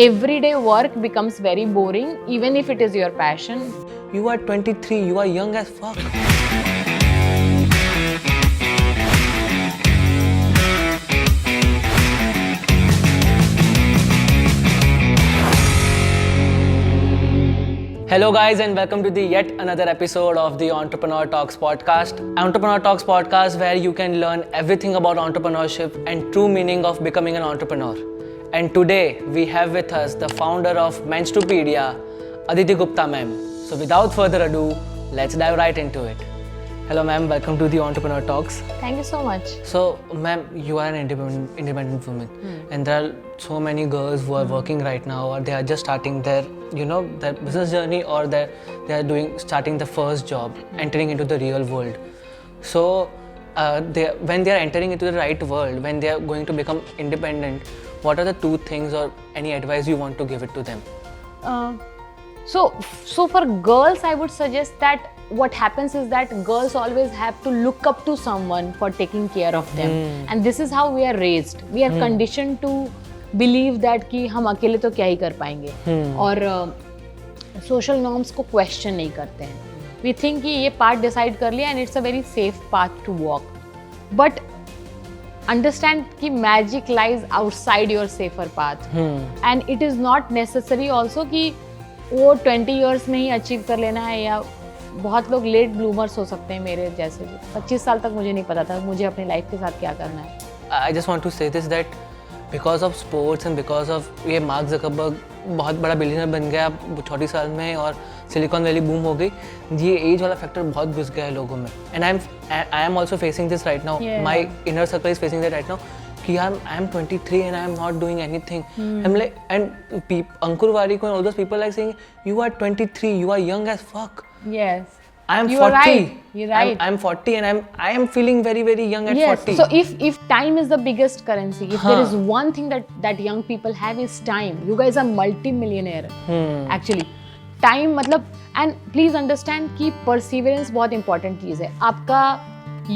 everyday work becomes very boring, even if it is your passion. You are 23, you are young as fuck. Hello guys and welcome to the yet another episode of the Entrepreneur Talks podcast. Entrepreneur Talks podcast where you can learn everything about entrepreneurship and true meaning of becoming an entrepreneur. And today we have with us the founder of Menstrupedia, Aditi Gupta ma'am. So without further ado, let's dive right into it. Hello ma'am, welcome to the Entrepreneur Talks. Thank you so much. So ma'am, you are an independent woman and there are so many girls who are working right now or they are just starting their their business journey or they are starting the first job, entering into the real world. So when they are entering into the right world, when they are going to become independent, what are the two things or any advice you want to give it to them? So for girls, I would suggest that what happens is that girls always have to look up to someone for taking care of them. And this is how we are raised. We are conditioned to believe that कि हम अकेले तो क्या ही कर पाएंगे और social norms को question नहीं करते हैं. We think कि ये path decide कर लिया and it's a very safe path to walk. But understand कि magic lies outside your safer path. And it is not necessary also कि वो 20 years में ही achieve कर लेना है या बहुत लोग लेट ब्लूमर्स हो सकते हैं मेरे जैसे. 25 साल तक मुझे नहीं पता था मुझे अपनी लाइफ के साथ क्या करना है. I just want to say this that because of sports and because of ये मार्क ज़करबर्ग बहुत बड़ा बिलियनर बन गया 40 साल में और सिलिकॉन वैली बूम हो गई, ये एज वाला फैक्टर बहुत घुस गया है लोगों में. And I am also facing this right now. My inner circle is facing that right now कि I am 23 and I am not doing anything. I'm like, and Ankur Warikoo and all those people like saying, you are 23, you are young as fuck. Yes. I am 40. Right. You're right. I'm 40 and I am feeling very very young at 40. So if time is the biggest currency, if there is one thing that young people have is time. You guys are multi-millionaire. Actually, time मतलब and please understand कि perseverance बहुत important चीज़ है. आपका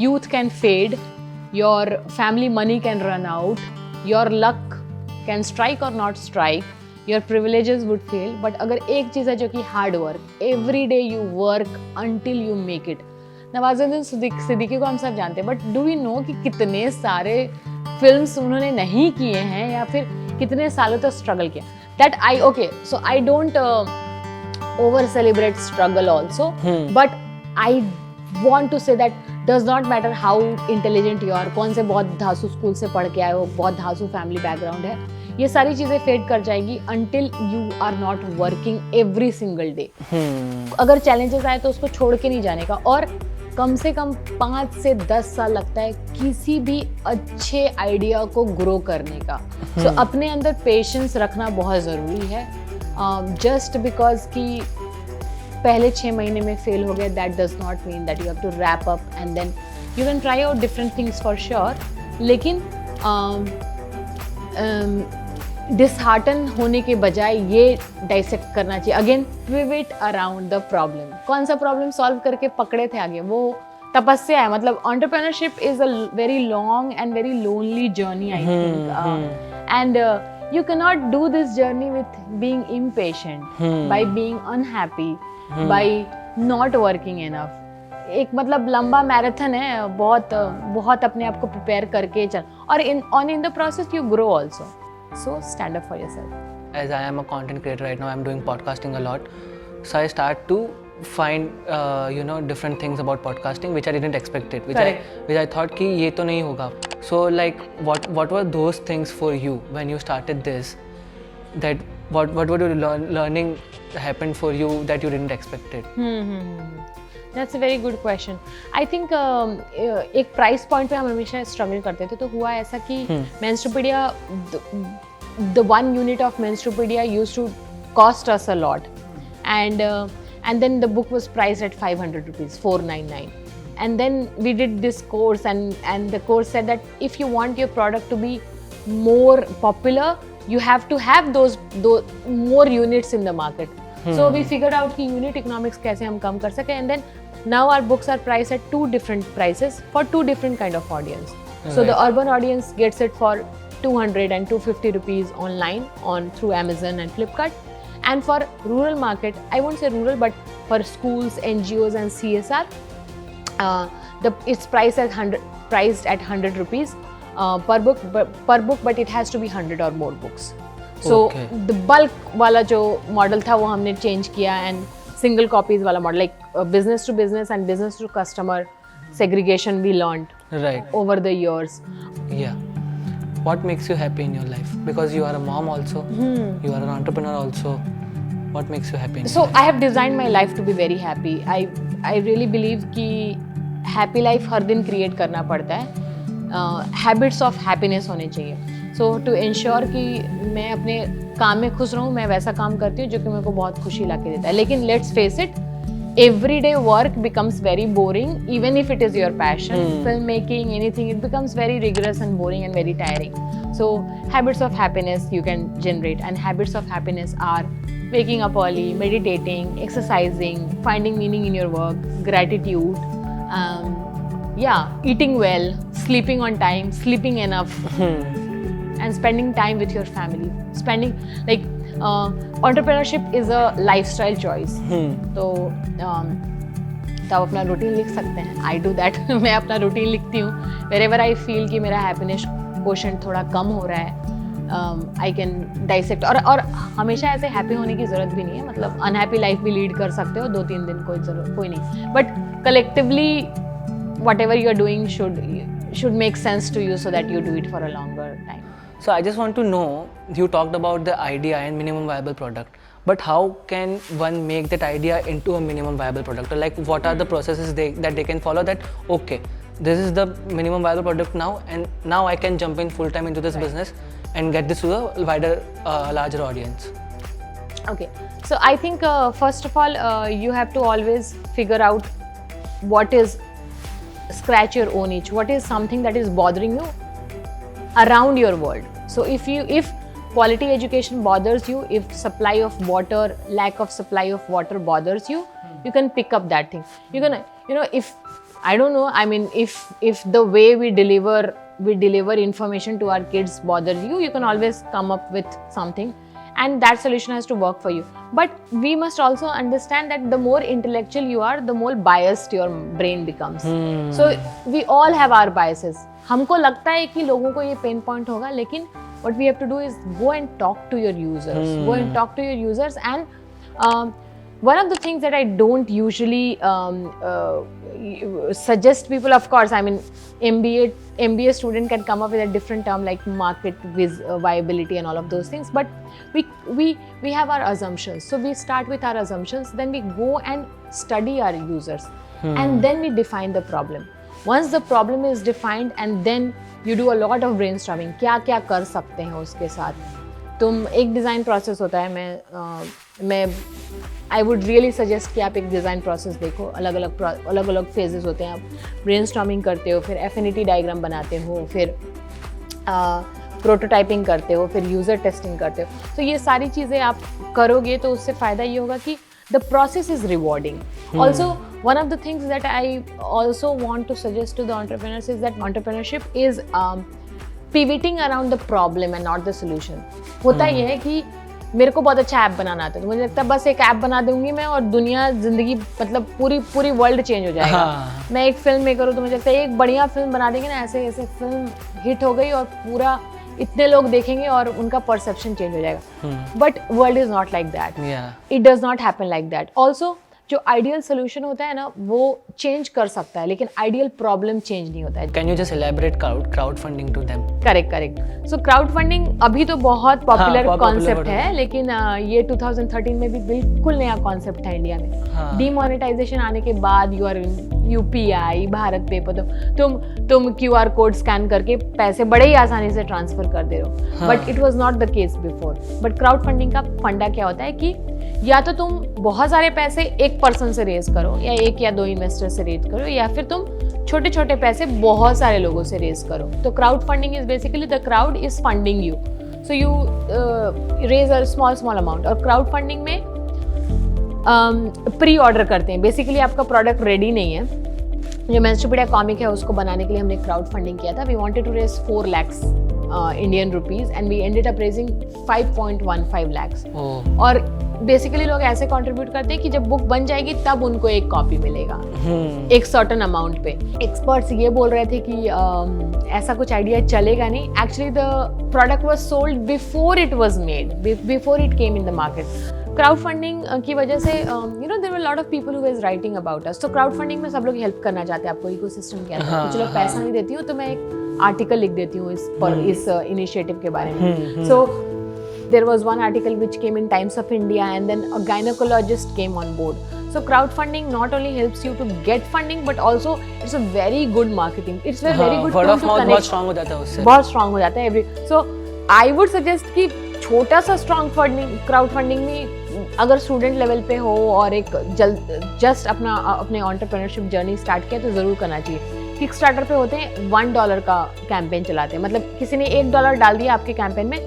youth can fade, your family money can run out, your luck can strike or not strike, your privileges would fail. But अगर एक चीज़ है जो कि hard work, every day you work until you make it. Nawazuddin Siddiqui को हम सब जानते हैं, बट डू वी नो कि कितने सारे फिल्म्स उन्होंने नहीं किए हैं या फिर कितने सालों तक स्ट्रगल किया. That I okay so I don't over celebrate struggle also, but I want to say that does not matter how intelligent you are, कौन से बहुत धांसू स्कूल से पढ़ के आए हो, बहुत धांसू फैमिली बैकग्राउंड है, ये सारी चीज़ें फेड कर जाएगी until you are not working every single day. अगर चैलेंजेस आए तो उसको छोड़ के नहीं जाने का. और कम से कम 5 से 10 साल लगता है किसी भी अच्छे आइडिया को ग्रो करने का. सो अपने अंदर पेशेंस रखना बहुत ज़रूरी है. जस्ट बिकॉज कि पहले 6 महीने में फेल हो गए, that does not mean that you have to wrap up and then you can try out different things for sure. लेकिन डिसहार्टन होने के बजाय ये डाइसेक्ट करना चाहिए. Again pivot around the problem. कौन सा प्रॉब्लम सॉल्व करके पकड़े थे आगे, वो तपस्या है. मतलब entrepreneurship is a very long and very lonely journey I think. And you cannot do this journey with being impatient, by being unhappy, by not working enough. एक मतलब लंबा मैराथन है, बहुत अपने आप को प्रिपेयर करके चल, और in the process you grow also. So stand up for yourself. As I am a content creator right now, I am doing podcasting a lot. So I start to find different things about podcasting which I didn't expect it, which I thought कि ये तो नहीं होगा. So like what were those things for you when you started this, that what were you learning happened for you that you didn't expect it? That's a very good question. I think एक price point पे हम हमेशा struggle करते थे. तो हुआ ऐसा कि Menstrupedia, the one unit of Menstrupedia used to cost us a lot, and then the book was priced at 500 rupees, 499. And then we did this course and the course said that if you want your product to be more popular, you have to have those more units in the market. So we figured out कि unit economics कैसे हम कम कर सकें, and then now our books are priced at 2 different prices for 2 different kind of audience. So the urban audience gets it for 200 and 250 rupees online on through Amazon and Flipkart. And for rural market, I won't say rural, but for schools, NGOs and CSR, it's priced at 100 rupees per book, but it has to be 100 or more books. So Okay. the bulk वाला जो model था वो हमने change किया, and single copies वाला model, like business to business and business to customer segregation we learned Right. over the years. Yeah. What makes you happy in your life? Because you are a mom also, you are an entrepreneur also. What makes you happy? In So your life? I have designed my life to be very happy. I really believe कि happy life हर दिन create करना पड़ता है. Habits of happiness होने चाहिए. So to ensure कि मैं अपने काम में खुश रहूँ, मैं वैसा काम करती हूँ जो कि मेरे को बहुत खुशी ला के देता है. लेकिन let's face it, everyday work becomes very boring, even if it is your passion. Filmmaking, anything, it becomes very rigorous and boring and very tiring. So habits of happiness you can generate, and habits of happiness are waking up early, meditating, exercising, finding meaning in your work, gratitude, eating well, sleeping on time, sleeping enough, and spending time with your family. Entrepreneurship is a lifestyle choice. तो आप अपना routine लिख सकते हैं. I do that. मैं अपना routine लिखती हूँ. वेरेवर आई फील कि मेरा हैप्पीनेस क्वोशेंट थोड़ा कम हो रहा है, आई कैन डाइसेक्ट. और हमेशा ऐसे हैप्पी होने की ज़रूरत भी नहीं है. मतलब अनहैप्पी लाइफ भी लीड कर सकते हो 2-3 दिन, कोई नहीं. But collectively whatever you are doing should make sense to you, so that you do it for a longer time. So I just want to know, you talked about the idea and minimum viable product, but how can one make that idea into a minimum viable product? Or like, what are the processes that they can follow, that okay, this is the minimum viable product now, and now I can jump in full time into this business and get this to a wider, larger audience? Okay, so I think first of all, you have to always figure out what is, scratch your own itch, what is something that is bothering you around your world. So if quality education bothers you, if supply of water, lack of supply of water bothers you, you can pick up that thing. You're gonna, if I don't know, I mean, if the way we deliver information to our kids bothers you, you can always come up with something, and that solution has to work for you. But we must also understand that the more intellectual you are, the more biased your brain becomes. So we all have our biases. हमको लगता है कि लोगों को ये pain point होगा, लेकिन what we have to do is go and talk to your users. And one of the things that I don't usually suggest people, of course, I mean, MBA student can come up with a different term like market viability and all of those things, but we have our assumptions. So we start with our assumptions, then we go and study our users, and then we define the problem. Once the problem is defined, and then you do a lot of brainstorming, क्या क्या कर सकते हैं उसके साथ. तुम एक design process होता है, मैं आई वुड रियली सजेस्ट कि आप एक डिज़ाइन प्रोसेस देखो. अलग अलग फेजेस होते हैं. आप ब्रेनस्टॉर्मिंग करते हो, फिर एफिनिटी डायग्राम बनाते हो, फिर प्रोटोटाइपिंग करते हो, फिर यूज़र टेस्टिंग करते हो. तो ये सारी चीज़ें आप करोगे तो उससे फ़ायदा ये होगा कि the process is rewarding. Also, one of the things that I also want to suggest to the entrepreneurs is that entrepreneurship is pivoting around the problem and not the solution. होता ये है कि मेरे को बहुत अच्छा ऐप बनाना आता है, तो मुझे लगता है बस एक ऐप बना दूंगी मैं और दुनिया, जिंदगी, मतलब पूरी वर्ल्ड चेंज हो जाएगा. मैं एक फिल्म मेकर हूँ, तो मुझे लगता है एक बढ़िया फिल्म बना देंगे ना, ऐसे फिल्म हिट हो गई और पूरा इतने लोग देखेंगे और उनका परसेप्शन चेंज हो जाएगा. But world is not like that. It does not happen like that. Also जो आइडियल सोल्यूशन होता है ना, वो चेंज कर सकता है, लेकिन आइडियल प्रॉब्लम चेंज नहीं होता है. Can you just elaborate crowdfunding to them? Correct. So crowdfunding अभी तो बहुत पॉपुलर कॉन्सेप्ट है, लेकिन ये 2013 में भी बिल्कुल नया कॉन्सेप्ट है इंडिया में. डीमोनेटाइजेशन आने के बाद यू आर UPI, भारत पे पर तुम QR कोड स्कैन करके पैसे बड़े ही आसानी से ट्रांसफर कर दे रहे हो. But it was not the case before. But crowd funding का फंडा क्या होता है कि या तो तुम बहुत सारे पैसे एक पर्सन से रेज करो, या 1 या 2 इन्वेस्टर से रेज करो, या फिर तुम छोटे छोटे पैसे बहुत सारे लोगों से रेज करो. तो crowdfunding is basically the crowd is funding you, so you raise a small amount. और क्राउड फंडिंग में प्री ऑर्डर करते हैं. बेसिकली आपका प्रोडक्ट रेडी नहीं है. जो मेंस्ट्रुपीडिया कॉमिक है उसको बनाने के लिए हमने क्राउड फंडिंग किया था. We wanted to raise 4 lakhs Indian rupees and we ended up raising 5.15 lakhs. Oh. और बेसिकली लोग ऐसे कंट्रीब्यूट करते हैं कि जब बुक बन जाएगी तब उनको एक कॉपी मिलेगा एक सर्टेन अमाउंट पे. एक्सपर्ट्स ये बोल रहे थे कि ऐसा कुछ आइडिया चलेगा नहीं. Actually the product was sold before it was made, before it came in the market. Crowdfunding की वजह से there were lot of people who was writing about us. तो क्राउड फंडिंग में सब लोग हेल्प करना चाहते हैं आपको इकोसिस्टम के अंदर. कुछ लोग पैसा नहीं देती हूँ तो मैं एक आर्टिकल लिख देती हूँ इस इनिशिएटिव के बारे में. सो there was one article which came in Times of India and then a gynecologist came on board. So crowdfunding not only helps you to get funding but also it's a very good marketing. It's a very good word tool of to mouth connect. बहुत strong हो जाता है उससे. बहुत strong हो जाता है. So I would suggest कि छोटा सा strong funding, crowd funding में अगर स्टूडेंट लेवल पे हो और एक जस्ट अपने एंटरप्रेन्योरशिप जर्नी स्टार्ट किया तो ज़रूर करना चाहिए. किक स्टार्टर पे होते हैं $1 का कैंपेन चलाते हैं. मतलब किसी ने $1 डाल दिया आपके कैंपेन में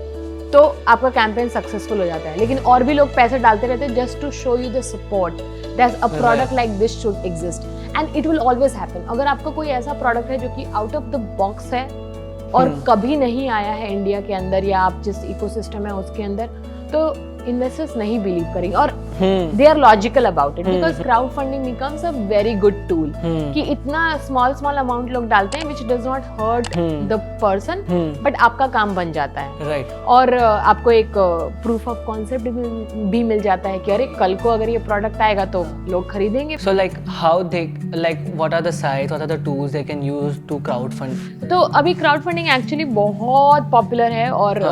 तो आपका कैंपेन सक्सेसफुल हो जाता है. लेकिन और भी लोग पैसे डालते रहते हैं just to show you the support that a product like this should exist and it will always happen. अगर आपका कोई ऐसा प्रोडक्ट है जो कि आउट ऑफ द बॉक्स है और कभी नहीं आया है इंडिया के अंदर या आप जिस इकोसिस्टम है उसके अंदर, तो इन्वेस्टर्स नहीं बिलीव करेंगे और they are logical about it because crowdfunding becomes a very good tool कि इतना स्मॉल अमाउंट लोग डालते हैं which does not hurt the person but आपका काम बन जाता है. राइट. और आपको एक प्रूफ ऑफ कॉन्सेप्ट भी मिल जाता है कि अरे कल को अगर ये प्रोडक्ट आएगा तो लोग खरीदेंगे. So like how they like what are the sites, what are the tools they can use to crowdfund? तो अभी क्राउड फंडिंग एक्चुअली बहुत पॉपुलर है और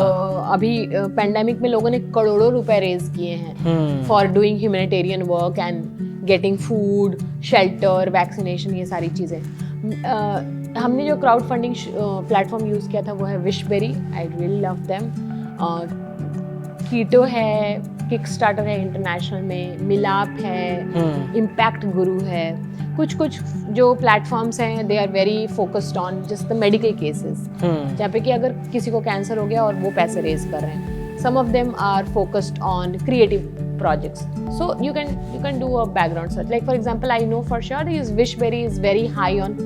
अभी पेंडेमिक में लोगों ने करोड़ों रुपए रेज किए हैं for doing humanitarian work and getting food, shelter, vaccination, ये सारी चीज़ें. हमने जो क्राउड फंडिंग प्लेटफॉर्म यूज़ किया था वो है Wishberry. I really love them. Ketto है, किक स्टार्टर है इंटरनेशनल में, मिलाप है, इम्पैक्ट गुरु है. कुछ जो प्लेटफॉर्म्स हैं they are very focused on just the medical cases जहाँ पे कि अगर किसी को कैंसर हो गया और वो पैसे रेज कर रहे हैं. Some of them are focused on creative projects. So you can do a background search. Like for example, I know for sure is Wishberry is very high on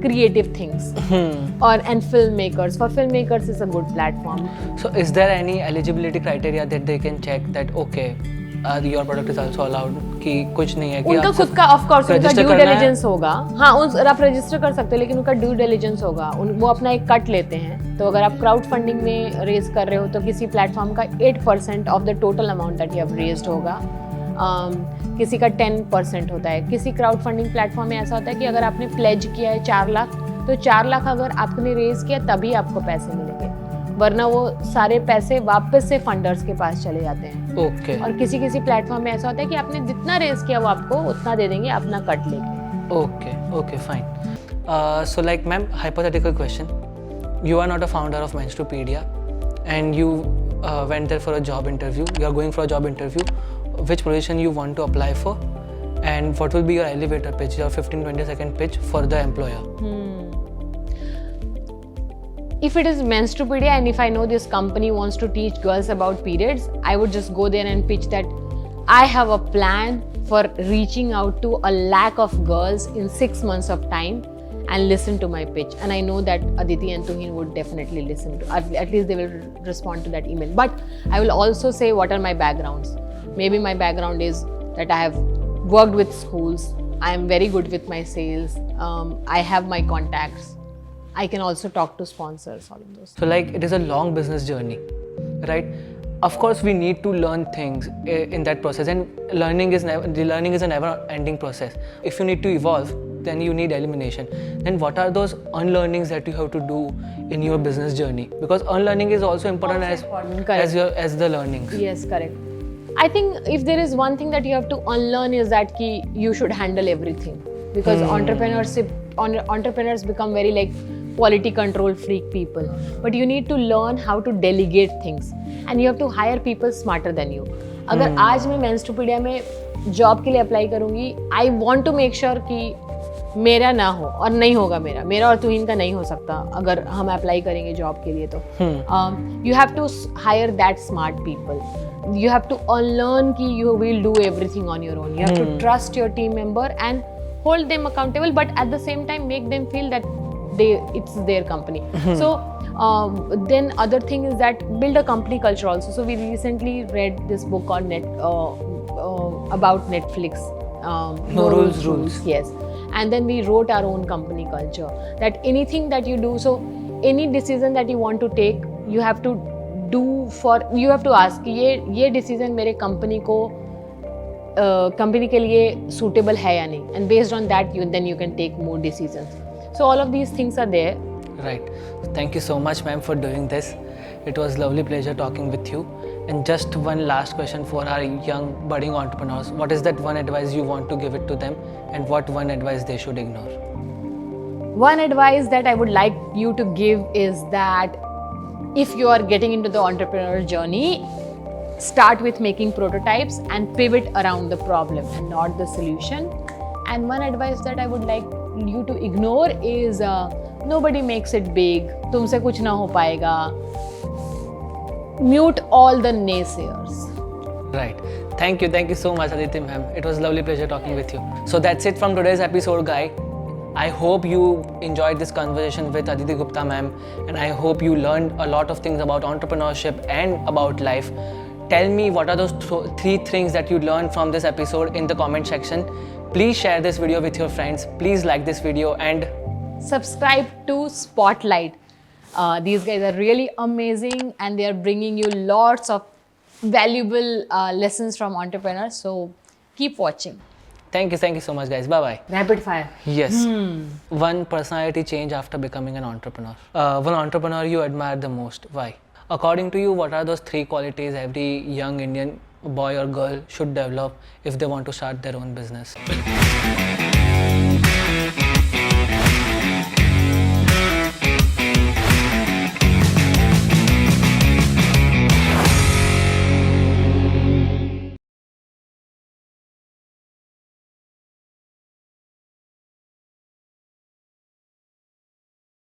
creative things and filmmakers. For filmmakers, it's a good platform. So is there any eligibility criteria that they can check that okay, your product is also allowed कि कुछ नहीं है कि उनका खुद का of course उनका due diligence होगा. हाँ, आप रजिस्टर कर सकते हो लेकिन उनका ड्यू डिलिजेंस होगा. वो अपना एक कट लेते हैं. तो अगर आप क्राउड फंडिंग में रेज कर रहे हो तो किसी प्लेटफॉर्म का 8% of the total amount that you have raised होगा. किसी का 10% होता है. किसी क्राउड फंडिंग प्लेटफॉर्म में ऐसा होता है कि अगर आपने प्लेज किया है 4 लाख तो 4 लाख अगर आपने रेज किया तभी आपको पैसे मिलेंगे, वरना वो सारे पैसे वापस से फंडर्स के पास चले जाते हैं. ओके. और किसी प्लेटफॉर्म में ऐसा होता है कि आपने जितना रेज किया वो आपको उतना दे देंगे अपना कट लेके. Okay, fine. So like ma'am, hypothetical question. You are not a founder of Menstrupedia and you went there for a job interview. You are going for a job interview. Which position you want to apply for and what will be your elevator pitch, your 15-20 second pitch for the employer? If it is Menstrupedia and if I know this company wants to teach girls about periods, I would just go there and pitch that I have a plan for reaching out to 100,000 of girls in 6 months of time and listen to my pitch. And I know that Aditi and Tuhin would definitely listen to, at least they will respond to that email. But I will also say what are my backgrounds. Maybe my background is that I have worked with schools, I am very good with my sales, I have my contacts, I can also talk to sponsors, all of those. So like it is a long business journey, right? Of course we need to learn things in that process, and learning is a never ending process. If you need to evolve, then you need elimination. Then what are those unlearnings that you have to do in your business journey? Because unlearning is also important as the learnings. Yes, correct. I think if there is one thing that you have to unlearn is that you should handle everything, because entrepreneurs become very like quality control freak people, but you need to learn how to delegate things and you have to hire people smarter than you. अगर आज मैं Menstrupedia में job के लिए apply करूँगी, I want to make sure कि मेरा ना हो, और नहीं होगा मेरा और तुहिन का नहीं हो सकता अगर हम अप्लाई करेंगे जॉब के लिए. तो you have to hire that smart people. You have to unlearn कि you will do everything on your own. You have to trust your team member and hold them accountable, but at the same time make them feel that it's their company. So Then other thing is that build a company culture also. So we recently read this book called about Netflix. No Rules. Yes. And then we wrote our own company culture. That anything that you do, so any decision that you want to take, you have to ask कि ये decision मेरे company के लिए suitable है या नहीं, and based on that you can take more decisions. So all of these things are there. Right. Thank you so much, ma'am, for doing this. It was lovely pleasure talking with you. And just one last question for our young budding entrepreneurs. What is that one advice you want to give it to them, and what one advice they should ignore? One advice that I would like you to give is that if you are getting into the entrepreneurial journey, start with making prototypes and pivot around the problem and not the solution. And one advice that I would like you to ignore is nobody makes it big, तुमसे कुछ ना हो पाएगा. Mute all the naysayers. Right. Thank you so much, Aditi ma'am. It was lovely pleasure talking with you. So that's it from today's episode, guys. I hope you enjoyed this conversation with Aditi Gupta ma'am, and I hope you learned a lot of things about entrepreneurship and about life. Tell me what are those 3 things that you learned from this episode in the comment section. Please share this video with your friends. Please like this video and subscribe to Spotlight. These guys are really amazing and they are bringing you lots of valuable lessons from entrepreneurs. So keep watching. Thank you so much, guys. Bye-bye. Rapid fire. Yes. One personality change after becoming an entrepreneur. One entrepreneur you admire the most. Why? According to you, what are those 3 qualities every young Indian boy or girl should develop if they want to start their own business?